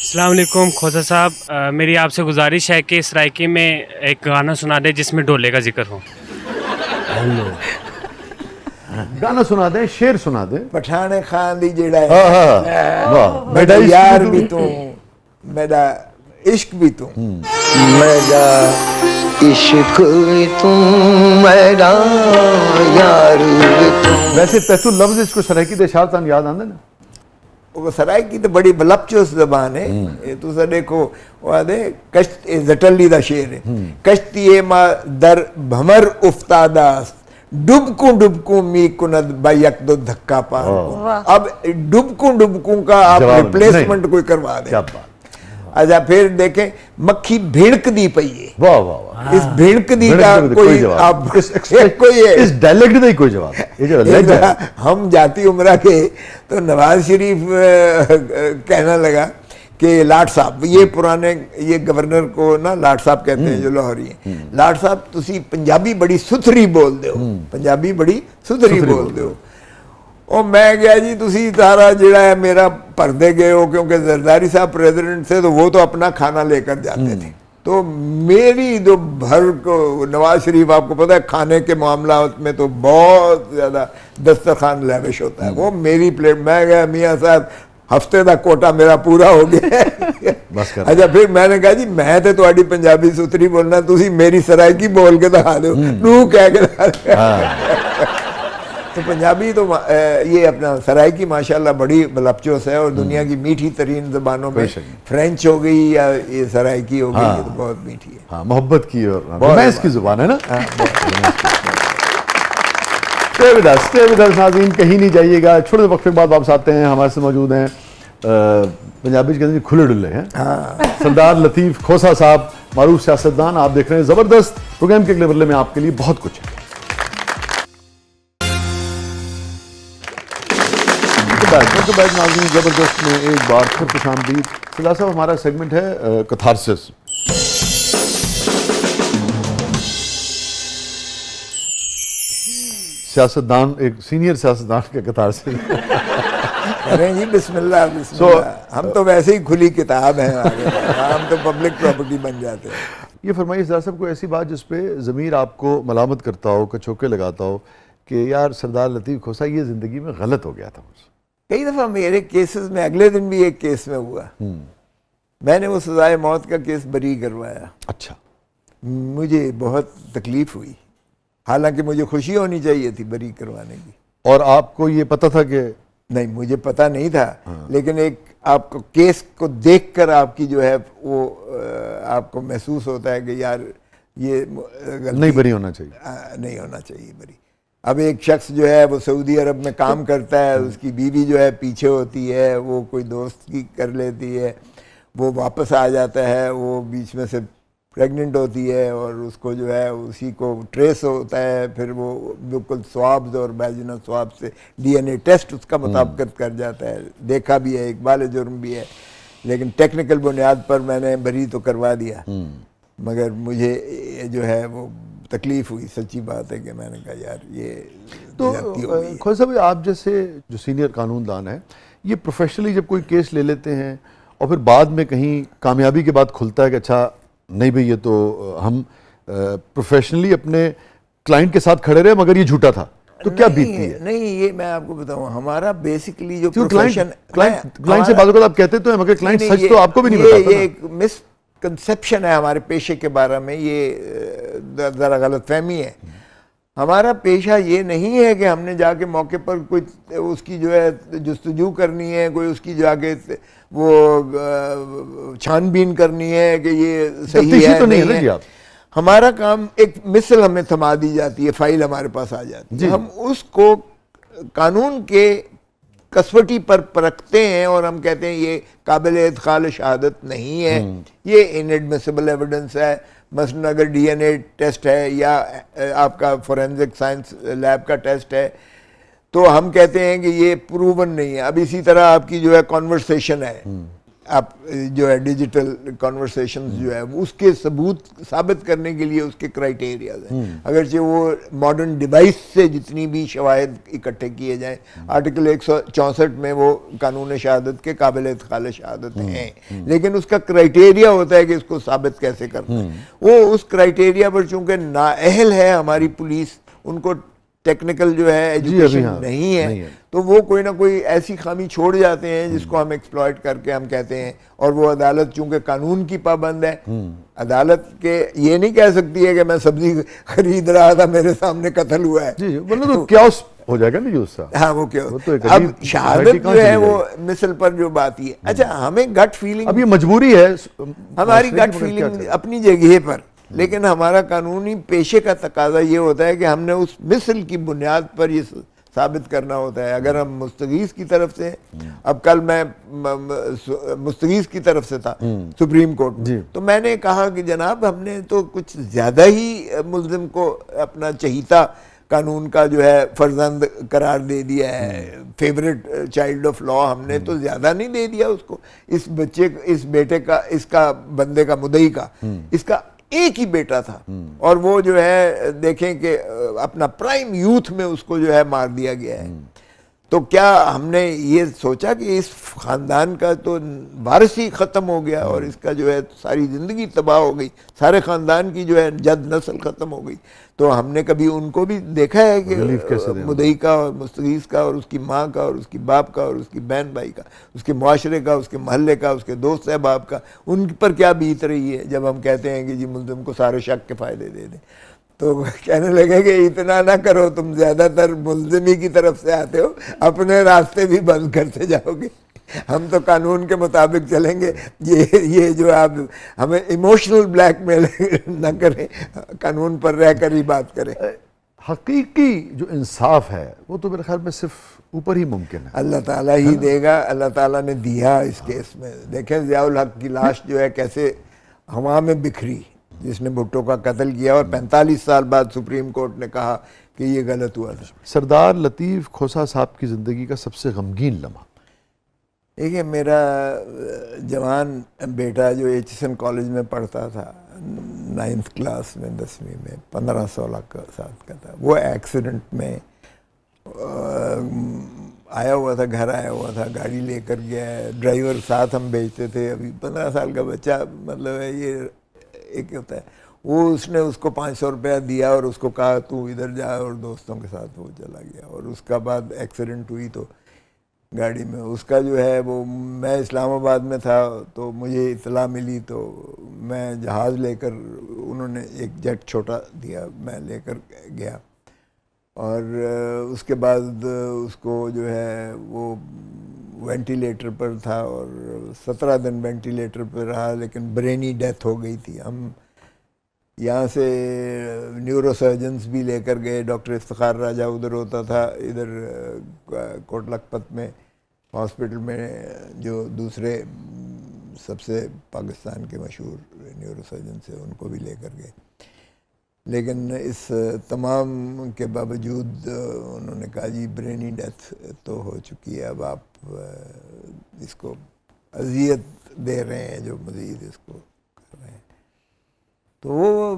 السلام علیکم کھوسا صاحب، میری آپ سے گزارش ہے کہ سرائکی میں ایک گانا سنا دیں جس میں ڈولے کا ذکر ہو۔ گانا سنا دیں، شعر سنا دیں۔ پٹھان خان دی جڑا ہے میرا یار بھی تو میرا عشق بھی تو میرا عشق بھی تو میرا یار بھی تو۔ ویسے تحت لفظ اس کو سرائکی دے شعر تان یاد آندے نا؟ وہ سرائکی تو بڑی بلپچوس زبان ہے۔ یہ تو سا دیکھو وہ آدھے کشت زٹلی دا شعر ہے، کشتی ما در بھمر افتاداست ڈبکوں می کند با یک دو دھکا پار کو۔ اب ڈبکوں کا آپ ریپلیسمنٹ کوئی کروا دیں۔ کیا بات۔ اچھا پھر دیکھیں مکھی بھیڑک دی پئی ہے، واہ واہ واہ، اس بھیڑک دی کا کوئی آپ کوئی اس ڈائلیکٹ دا ہی کوئی جواب یہ جو لہجہ ہے۔ ہم جاتی عمرہ کے تو نواز شریف کہنا لگا کہ لاٹ صاحب، یہ پرانے یہ گورنر کو نا لاٹ صاحب کہتے ہیں جو لاہوری ہیں، لاٹ صاحب تسی پنجابی بڑی ستھری بول دے ہو، پنجابی بڑی ستھری بول دے ہو۔ اور میں گیا جی تسی سارا جڑا ہے میرا پردے گئے ہو، کیونکہ زرداری صاحب پریزیڈنٹ تھے تو وہ تو اپنا کھانا لے کر جاتے تھے، تو میری جو بھر کو نواز شریف آپ کو پتہ ہے کھانے کے معاملات میں تو بہت زیادہ دسترخوان لیوش ہوتا ہے، وہ میری پلیٹ میں گیا میاں صاحب ہفتے دا کوٹا میرا پورا ہو گیا۔ اچھا پھر میں نے کہا جی میں تے تہاڈی پنجابی ستھری بولنا، تسی میری سرائکی بول کے دکھا دو، نو کہہ کے دکھا دو۔ تو پنجابی تو یہ اپنا سرائکی ماشاءاللہ بڑی بلپچوس ہے، اور دنیا کی میٹھی ترین زبانوں میں فرینچ ہو گئی یا یہ سرائکی ہو گئی، یہ تو بہت میٹھی ہے۔ ہاں محبت کی اور رومانس کی زبان ہے نا۔ Stay with us ناظرین، کہیں نہیں جائیے گا، چھوٹے وقفے بعد واپس آتے ہیں۔ ہمارے سے موجود ہیں پنجابی کے اندر کھلے ڈلے ہیں سردار لطیف کھوسا صاحب، معروف سیاستدان۔ آپ دیکھ رہے ہیں زبردست پروگرام کے اگلے مرحلے میں آپ کے لیے بہت کچھ ہے۔ ناظرین زبردست میں ایک بار پھر خوش آمدید۔ فی صاحب ہمارا سیگمنٹ ہے کتھارسس۔ سیاستدان، ایک سینئر سیاستدان کے کتھارسس کریں جی بسم اللہ بسم اللہ۔ ہم تو ویسے ہی کھلی کتاب ہیں، ہم تو پبلک پراپرٹی بن جاتے ہیں۔ یہ فرمائیے سردار صاحب، کوئی ایسی بات جس پہ ضمیر آپ کو ملامت کرتا ہو، کچوکے لگاتا ہو کہ یار سردار لطیف کھوسا یہ زندگی میں غلط ہو گیا تھا مجھ سے؟ کئی دفعہ میرے کیسز میں، اگلے دن بھی ایک کیس میں ہوا، میں نے وہ سزائے موت کا کیس بری کروایا۔ اچھا، مجھے بہت تکلیف ہوئی، حالانکہ مجھے خوشی ہونی چاہیے تھی بری کروانے کی۔ اور آپ کو یہ پتہ تھا کہ؟ نہیں، مجھے پتہ نہیں تھا، لیکن ایک آپ کو کیس کو دیکھ کر آپ کی جو ہے وہ آپ کو محسوس ہوتا ہے کہ یار یہ نہیں بری ہونا چاہیے، نہیں ہونا چاہیے بری۔ اب ایک شخص جو ہے وہ سعودی عرب میں کام کرتا ہے، اس کی بیوی جو ہے پیچھے ہوتی ہے، وہ کوئی دوست کی کر لیتی ہے، وہ واپس آ جاتا ہے، وہ بیچ میں سے پریگننٹ ہوتی ہے، اور اس کو جو ہے اسی کو ٹریس ہوتا ہے، پھر وہ بالکل سوابز اور ویجنل سواب سے ڈی این اے ٹیسٹ اس کا مطابقت کر جاتا ہے، دیکھا بھی ہے، اقبال جرم بھی ہے، لیکن ٹیکنیکل بنیاد پر میں نے بری تو کروا دیا، مگر مجھے جو ہے وہ تکلیف ہوئی، سچی بات ہے کہ میں نے کہا یار یہ تو کھوسا صاحب آپ جیسے جو سینئر قانون دان ہیں، یہ پروفیشنلی جب کوئی کیس لے لیتے ہیں اور پھر بعد میں کہیں کامیابی کے بعد کھلتا ہے کہ اچھا نہیں بھئی یہ تو ہم پروفیشنلائنلی اپنے کلائنٹ کے ساتھ کھڑے رہے مگر یہ جھوٹا تھا، تو کیا بیتتی ہے؟ نہیں، یہ میں آپ کو بتاؤں، ہمارا بیسیکلی جو کلائنٹ سے بعض اوقات آپ کہتے تو ہیں مگر کلائنٹ سچ تو آپ کو بھی نہیں بتاتا۔ یہ ایک مس کنسیپشن ہے ہمارے پیشے کے بارے میں، یہ ذرا غلط فہمی ہے۔ ہمارا پیشہ یہ نہیں ہے کہ ہم نے جا کے موقع پر کوئی اس کی جو ہے جستجو کرنی ہے، کوئی اس کی جا کے وہ چھان بین کرنی ہے کہ یہ صحیح ہے نہیں ہے۔ ہمارا کام ایک مثل ہمیں تھما دی جاتی ہے، فائل ہمارے پاس آ جاتی ہے، ہم اس کو قانون کے کسوٹی پر پرکھتے ہیں اور ہم کہتے ہیں یہ قابل ادخال شہادت نہیں ہے، یہ انیڈمیسیبل ایویڈنس ہے۔ مثلا اگر ڈی این اے ٹیسٹ ہے یا آپ کا فورینزک سائنس لیب کا ٹیسٹ ہے تو ہم کہتے ہیں کہ یہ پروون نہیں ہے۔ اب اسی طرح آپ کی جو ہے کانورسیشن ہے، آپ جو ہے ڈیجیٹل کانورسیشنز جو ہے اس کے ثبوت ثابت کرنے کے لیے اس کے کرائٹیریاز ہیں. اگرچہ وہ ماڈرن ڈیوائس سے جتنی بھی شواہد اکٹھے کیے جائیں, آرٹیکل 164 میں وہ قانون شہادت کے قابل ادخال شہادت ہیں, لیکن اس کا کرائٹیریا ہوتا ہے کہ اس کو ثابت کیسے کرنا ہے. وہ اس کرائٹیریا پر چونکہ نااہل ہے ہماری پولیس, ان کو ٹیکنیکل جو ہے ایجوکیشن نہیں ہے, تو وہ کوئی نہ کوئی ایسی خامی چھوڑ جاتے ہیں جس کو ہم ایکسپلائٹ کر کے ہم کہتے ہیں. اور وہ عدالت چونکہ قانون کی پابند ہے, عدالت کے یہ نہیں کہہ سکتی ہے کہ میں سبزی خرید رہا تھا میرے سامنے قتل ہوا ہے. جی مطلب تو کیاس ہو جائے گا نا اس کا. ہاں وہ کیا اب شہادت جو ہے وہ مثل پر جو بات ہی ہے. اچھا ہمیں گٹ فیلنگ, اب یہ مجبوری ہے ہماری گٹ فیلنگ اپنی جگہ پر, لیکن ہمارا قانونی پیشے کا تقاضا یہ ہوتا ہے کہ ہم نے اس مثل کی بنیاد پر یہ ثابت کرنا ہوتا ہے. اگر ہم مستغیث کی طرف سے, اب کل میں مستغیث کی طرف سے تھا سپریم کورٹ میں, تو میں نے کہا کہ جناب ہم نے تو کچھ زیادہ ہی ملزم کو اپنا چہیتا قانون کا جو ہے فرزند قرار دے دیا ہے, فیوریٹ چائلڈ آف لا, ہم نے تو زیادہ نہیں دے دیا اس کو. اس بچے, اس بیٹے کا, اس کا بندے کا, مدعی کا, اس کا ایک ہی بیٹا تھا, اور وہ جو ہے دیکھیں کہ اپنا پرائم یوتھ میں اس کو جو ہے مار دیا گیا ہے. تو کیا ہم نے یہ سوچا کہ اس خاندان کا تو وارث ہی ختم ہو گیا اور اس کا جو ہے ساری زندگی تباہ ہو گئی, سارے خاندان کی جو ہے جد نسل ختم ہو گئی. تو ہم نے کبھی ان کو بھی دیکھا ہے کہ مدعی کا اور مستغیث کا اور اس کی ماں کا اور اس کی باپ کا اور اس کی بہن بھائی کا, اس کے معاشرے کا, اس کے محلے کا, اس کے دوست احباب کا, ان پر کیا بیت رہی ہے جب ہم کہتے ہیں کہ جی ملزم کو سارے شک کے فائدے دے دیں. تو کہنے لگے کہ اتنا نہ کرو, تم زیادہ تر ملزمی کی طرف سے آتے ہو, اپنے راستے بھی بند کرتے جاؤ گے, ہم تو قانون کے مطابق چلیں گے. یہ جو آپ ہمیں ایموشنل بلیک میل نہ کریں, قانون پر رہ کر ہی بات کریں. حقیقی جو انصاف ہے وہ تو میرے خیال میں صرف اوپر ہی ممکن ہے. اللہ تعالیٰ ہی دے گا, اللہ تعالیٰ نے دیا اس کیس میں. دیکھیں ضیاء الحق کی لاش جو ہے کیسے ہوا میں بکھری, جس نے بھٹو کا قتل کیا, اور 45 سال بعد سپریم کورٹ نے کہا کہ یہ غلط ہوا تھا. سردار لطیف کھوسہ صاحب کی زندگی کا سب سے غمگین لمحہ. دیکھیے میرا جوان بیٹا جو ایچ کالج میں پڑھتا تھا 9th کلاس میں, 10ویں میں, 15-16 سال کا تھا, وہ ایکسیڈنٹ میں آیا ہوا تھا, گھر آیا ہوا تھا, گاڑی لے کر گیا, ڈرائیور ساتھ ہم بھیجتے تھے. ابھی 15 سال کا بچہ, مطلب ہے یہ ایک ہوتا ہے. وہ اس نے اس کو 500 روپیہ دیا اور اس کو کہا تو ادھر جا, اور دوستوں کے ساتھ وہ چلا گیا. اور اس کا بعد ایکسیڈنٹ ہوئی تو گاڑی میں اس کا جو ہے وہ, میں اسلام آباد میں تھا تو مجھے اطلاع ملی, تو میں جہاز لے کر, انہوں نے ایک جیٹ چھوٹا دیا, میں لے کر گیا, اور اس کے بعد اس کو جو ہے وہ وینٹیلیٹر پر تھا اور 17 دن وینٹیلیٹر پر رہا, لیکن برینی ڈیتھ ہو گئی تھی. ہم یہاں سے نیورو سرجنز بھی لے کر گئے, ڈاکٹر افتخار راجہ ادھر ہوتا تھا, ادھر کوٹ لکھپت میں ہاسپٹل میں جو دوسرے سب سے پاکستان کے مشہور نیورو سرجن سے, ان کو بھی لے کر گئے. لیکن اس تمام کے باوجود انہوں نے کہا جی برینی ڈیتھ تو ہو چکی ہے, اب آپ اس کو اذیت دے رہے ہیں جو مزید اس کو کر رہے ہیں. تو وہ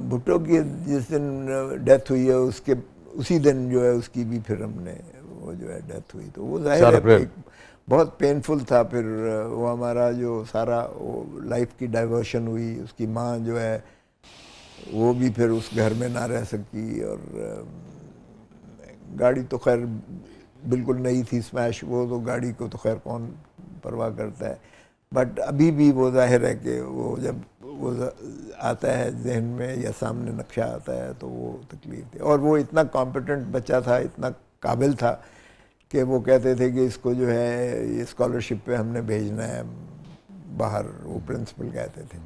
بھٹو کی جس دن ڈیتھ ہوئی ہے اس کے اسی دن جو ہے اس کی بھی پھر ہم نے وہ جو ہے ڈیتھ ہوئی, تو وہ ظاہر ہے بہت پینفل تھا. پھر وہ ہمارا جو سارا وہ لائف کی ڈائیورشن ہوئی, اس کی ماں جو ہے وہ بھی پھر اس گھر میں نہ رہ سکی, اور گاڑی تو خیر بالکل نئی تھی, اسمیش, وہ تو گاڑی کو تو خیر کون پرواہ کرتا ہے. بٹ ابھی بھی وہ ظاہر ہے کہ وہ جب وہ آتا ہے ذہن میں یا سامنے نقشہ آتا ہے تو وہ تکلیف تھی. اور وہ اتنا کمپیٹنٹ بچہ تھا, اتنا قابل تھا کہ وہ کہتے تھے کہ اس کو جو ہے یہ اسکالرشپ پہ ہم نے بھیجنا ہے باہر, وہ پرنسپل کہتے تھے.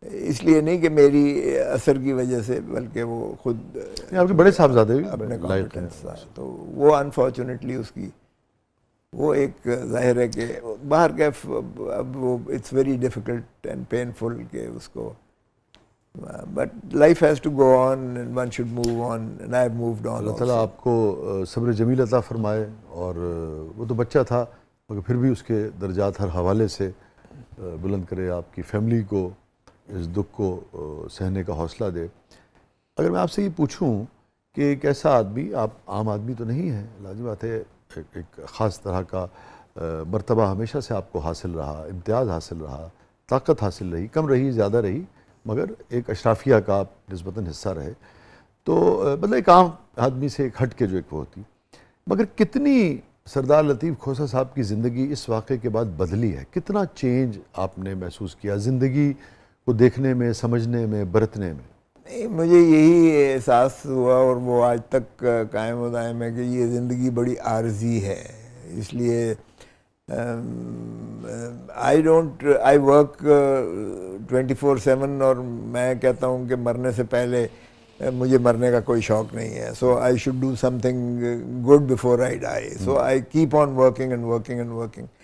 اس لیے نہیں کہ میری اثر کی وجہ سے, بلکہ وہ خود آپ کے بڑے صاحبزادے بھی اپنے کانفیڈنس تھا. تو وہ انفارچونیٹلی اس کی وہ ایک ظاہر ہے کہ باہر کا اب وہ it's very difficult and painful کہ اس کو, but life has to go on and one should move on and I have moved on. اللہ تعالیٰ آپ کو صبر جمیل عطا فرمائے. اور وہ تو بچہ تھا مگر پھر بھی اس کے درجات ہر حوالے سے بلند کرے، آپ کی فیملی کو اس دکھ کو سہنے کا حوصلہ دے۔ اگر میں آپ سے یہ پوچھوں کہ ایک ایسا آدمی، آپ عام آدمی تو نہیں ہیں، لازم بات ہے، ایک خاص طرح کا مرتبہ ہمیشہ سے آپ کو حاصل رہا، امتیاز حاصل رہا، طاقت حاصل رہی، کم رہی زیادہ رہی، مگر ایک اشرافیہ کا آپ نسبتاً حصہ رہے، تو مطلب ایک عام آدمی سے ایک ہٹ کے جو ایک وہ ہوتی، مگر کتنی سردار لطیف کھوسہ صاحب کی زندگی اس واقعے کے بعد بدلی ہے؟ کتنا چینج آپ نے محسوس کیا زندگی کو دیکھنے میں، سمجھنے میں، برتنے میں؟ نہیں، مجھے یہی احساس ہوا اور وہ آج تک قائم و دائم ہے کہ یہ زندگی بڑی عارضی ہے، اس لیے آئی ورک 24/7 اور میں کہتا ہوں کہ مرنے سے پہلے مجھے مرنے کا کوئی شوق نہیں ہے، so I should do something good before I die, so I keep on working and working and working.